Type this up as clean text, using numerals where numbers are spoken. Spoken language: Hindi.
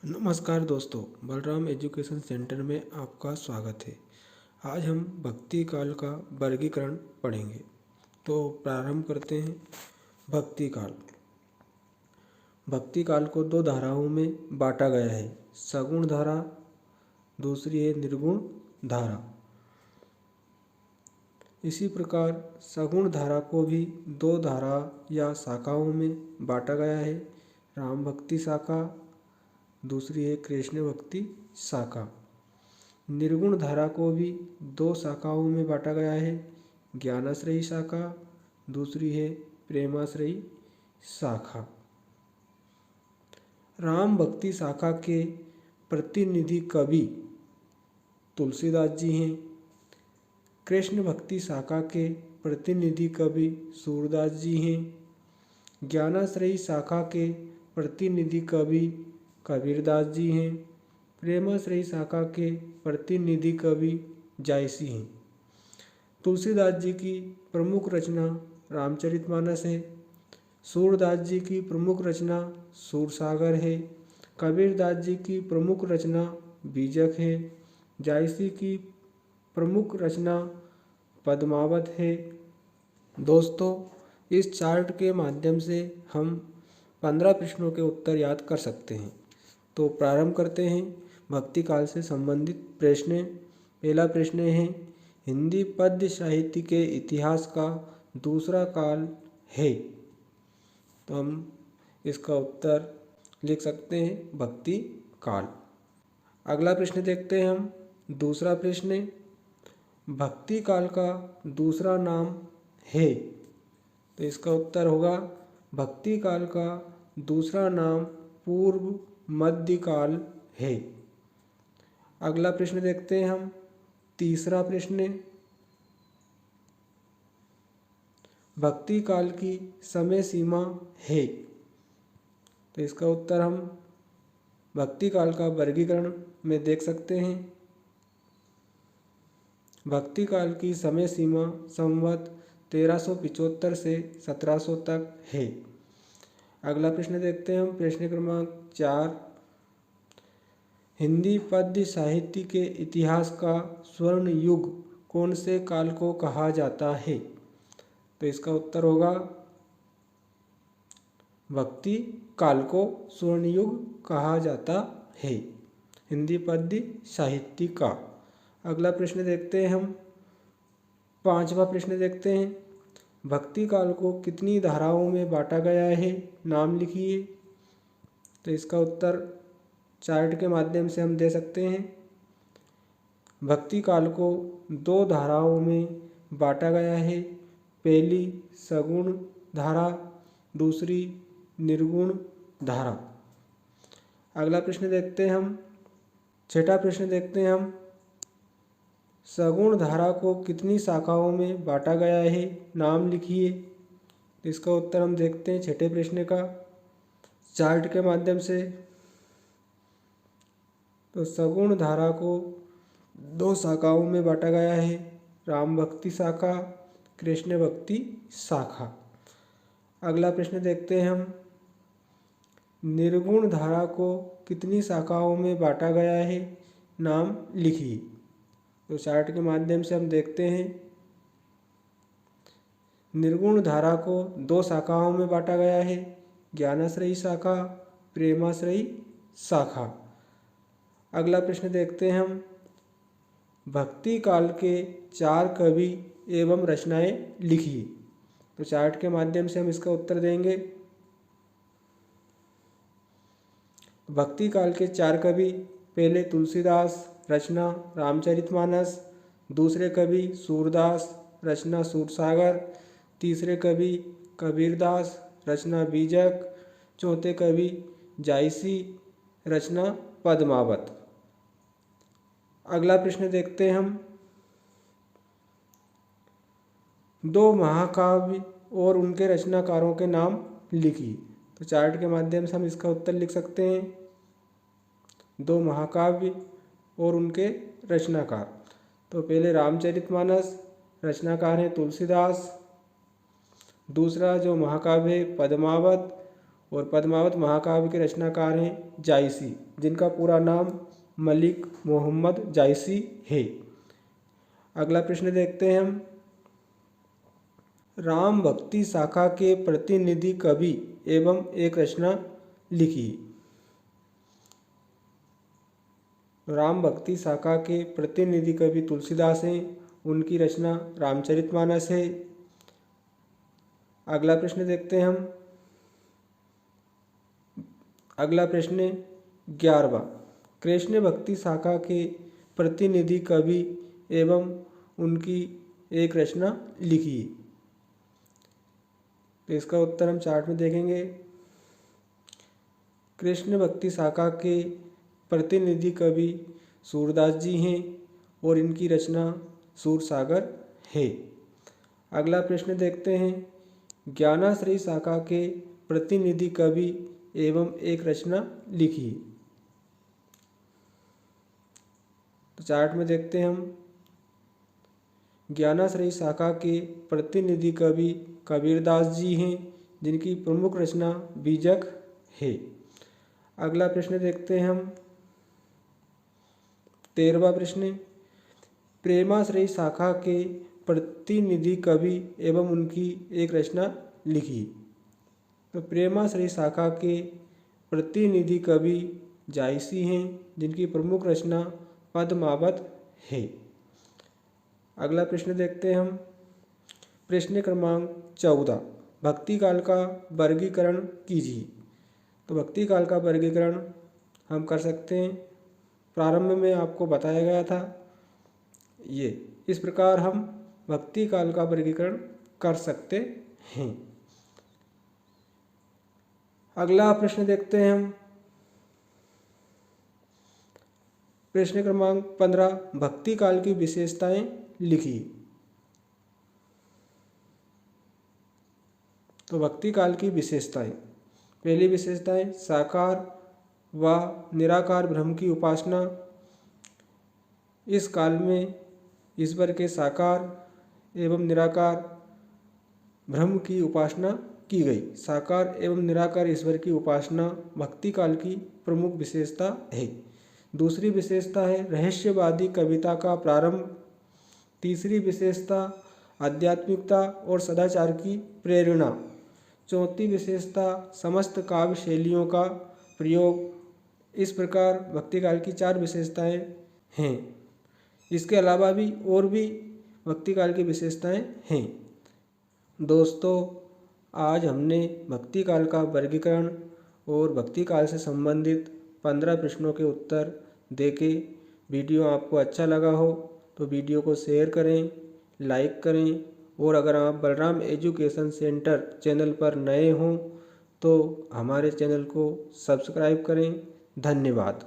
नमस्कार दोस्तों, बलराम एजुकेशन सेंटर में आपका स्वागत है। आज हम भक्ति काल का वर्गीकरण पढ़ेंगे। तो प्रारंभ करते हैं। भक्ति काल। भक्ति काल को दो धाराओं में बांटा गया है, सगुण धारा, दूसरी है निर्गुण धारा। इसी प्रकार सगुण धारा को भी दो धारा या शाखाओं में बांटा गया है, राम भक्ति शाखा, दूसरी है कृष्ण भक्ति शाखा। निर्गुण धारा को भी दो शाखाओं में बांटा गया है, ज्ञानाश्रयी शाखा, दूसरी है प्रेमाश्रयी शाखा। राम भक्ति शाखा के प्रतिनिधि कवि तुलसीदास जी हैं। कृष्ण भक्ति शाखा के प्रतिनिधि कवि सूरदास जी हैं। ज्ञानाश्रयी शाखा के प्रतिनिधि कवि कबीरदास जी हैं। प्रेमाश्रयी शाखा के प्रतिनिधि कवि जायसी हैं। तुलसीदास जी की प्रमुख रचना रामचरितमानस है। सूरदास जी की प्रमुख रचना सूरसागर है। कबीरदास जी की प्रमुख रचना बीजक है। जायसी की प्रमुख रचना पद्मावत है। दोस्तों, इस चार्ट के माध्यम से हम 15 प्रश्नों के उत्तर याद कर सकते हैं। तो प्रारंभ करते हैं। भक्ति काल से संबंधित प्रश्न। पहला प्रश्न है, हिंदी पद्य साहित्य के इतिहास का दूसरा काल है। तो हम इसका उत्तर लिख सकते हैं भक्ति काल। अगला प्रश्न देखते हैं हम। दूसरा प्रश्न, भक्ति काल का दूसरा नाम है। तो इसका उत्तर होगा भक्ति काल का दूसरा नाम पूर्व मध्यकाल है। अगला प्रश्न देखते हैं हम। तीसरा प्रश्न, भक्ति काल की समय सीमा है। तो इसका उत्तर हम भक्ति काल का वर्गीकरण में देख सकते हैं। भक्ति काल की समय सीमा संवत 1375 से 1700 तक है। अगला प्रश्न देखते हैं हम। प्रश्न क्रमांक 4, हिंदी पद्य साहित्य के इतिहास का स्वर्ण युग कौन से काल को कहा जाता है। तो इसका उत्तर होगा भक्ति काल को स्वर्ण युग कहा जाता है, हिंदी पद्य साहित्य का। अगला प्रश्न देखते हैं हम। पांचवा प्रश्न देखते हैं। भक्ति काल को कितनी धाराओं में बांटा गया है, नाम लिखिए। तो इसका उत्तर चार्ट के माध्यम से हम दे सकते हैं। भक्ति काल को दो धाराओं में बांटा गया है, पहली सगुण धारा, दूसरी निर्गुण धारा। अगला प्रश्न देखते हैं हम। छठा प्रश्न देखते हैं हम। सगुण धारा को कितनी शाखाओं में बांटा गया है, नाम लिखिए। इसका उत्तर हम देखते हैं छठे प्रश्न का चार्ट के माध्यम से। तो सगुण धारा को दो शाखाओं में बांटा गया है, राम भक्ति शाखा, कृष्ण भक्ति शाखा। अगला प्रश्न देखते हैं हम। निर्गुण धारा को कितनी शाखाओं में बांटा गया है, नाम लिखिए। तो चार्ट के माध्यम से हम देखते हैं। निर्गुण धारा को दो शाखाओं में बांटा गया है, ज्ञानाश्रयी शाखा, प्रेमाश्रयी शाखा। अगला प्रश्न देखते हैं हम। भक्ति काल के 4 कवि एवं रचनाएं लिखिए। तो चार्ट के माध्यम से हम इसका उत्तर देंगे। भक्ति काल के 4 कवि, पहले तुलसीदास, रचना रामचरितमानस, दूसरे कवि सूरदास, रचना सूरसागर, तीसरे कवि कबीरदास, रचना बीजक, चौथे कवि जायसी, रचना पद्मावत। अगला प्रश्न देखते हैं हम। दो महाकाव्य और उनके रचनाकारों के नाम लिखिए। तो चार्ट के माध्यम से हम इसका उत्तर लिख सकते हैं। दो महाकाव्य और उनके रचनाकार। तो पहले रामचरितमानस, रचनाकार हैं तुलसीदास। दूसरा जो महाकाव्य है पद्मावत, और पद्मावत महाकाव्य के रचनाकार हैं जायसी, जिनका पूरा नाम मलिक मोहम्मद जायसी है। अगला प्रश्न देखते हैं हम। राम भक्ति शाखा के प्रतिनिधि कवि एवं एक रचना लिखी। राम भक्ति शाखा के प्रतिनिधि कवि तुलसीदास हैं, उनकी रचना रामचरितमानस है। अगला प्रश्न देखते हैं हम। अगला प्रश्न 11वां, कृष्ण भक्ति शाखा के प्रतिनिधि कवि एवं उनकी एक रचना लिखी। तो इसका उत्तर हम चार्ट में देखेंगे। कृष्ण भक्ति शाखा के प्रतिनिधि कवि सूरदास जी हैं और इनकी रचना सूरसागर है। अगला प्रश्न देखते हैं। ज्ञानाश्रयी शाखा के प्रतिनिधि कवि एवं एक रचना लिखी। तो चार्ट में देखते हैं हम। ज्ञानाश्रयी शाखा के प्रतिनिधि कवि कबीरदास जी हैं, जिनकी प्रमुख रचना बीजक है। अगला प्रश्न देखते हैं हम। 13वां प्रश्न, प्रेमाश्रयी शाखा के प्रतिनिधि कवि एवं उनकी एक रचना लिखी। तो प्रेमाश्रयी शाखा के प्रतिनिधि कवि जायसी हैं, जिनकी प्रमुख रचना पद्मावत है। अगला प्रश्न देखते हैं हम। प्रश्न क्रमांक 14, भक्ति काल का वर्गीकरण कीजिए। तो भक्ति काल का वर्गीकरण हम कर सकते हैं। प्रारंभ में आपको बताया गया था, ये इस प्रकार हम भक्ति काल का वर्गीकरण कर सकते हैं। अगला प्रश्न देखते हैं हम। प्रश्न क्रमांक 15, भक्ति काल की विशेषताएं लिखी। तो भक्ति काल की विशेषताएं, पहली विशेषताएं साकार व निराकार ब्रह्म की उपासना। इस काल में ईश्वर के साकार एवं निराकार ब्रह्म की उपासना की गई। साकार एवं निराकार ईश्वर की उपासना भक्ति काल की प्रमुख विशेषता है। दूसरी विशेषता है रहस्यवादी कविता का प्रारंभ। तीसरी विशेषता आध्यात्मिकता और सदाचार की प्रेरणा। चौथी विशेषता समस्त काव्य शैलियों का प्रयोग। इस प्रकार भक्ति काल की 4 विशेषताएं हैं। इसके अलावा भी और भी भक्ति काल की विशेषताएं हैं। दोस्तों, आज हमने भक्ति काल का वर्गीकरण और भक्ति काल से संबंधित 15 प्रश्नों के उत्तर देके वीडियो आपको अच्छा लगा हो तो वीडियो को शेयर करें, लाइक करें, और अगर आप बलराम एजुकेशन सेंटर चैनल पर नए हों तो हमारे चैनल को सब्सक्राइब करें। धन्यवाद।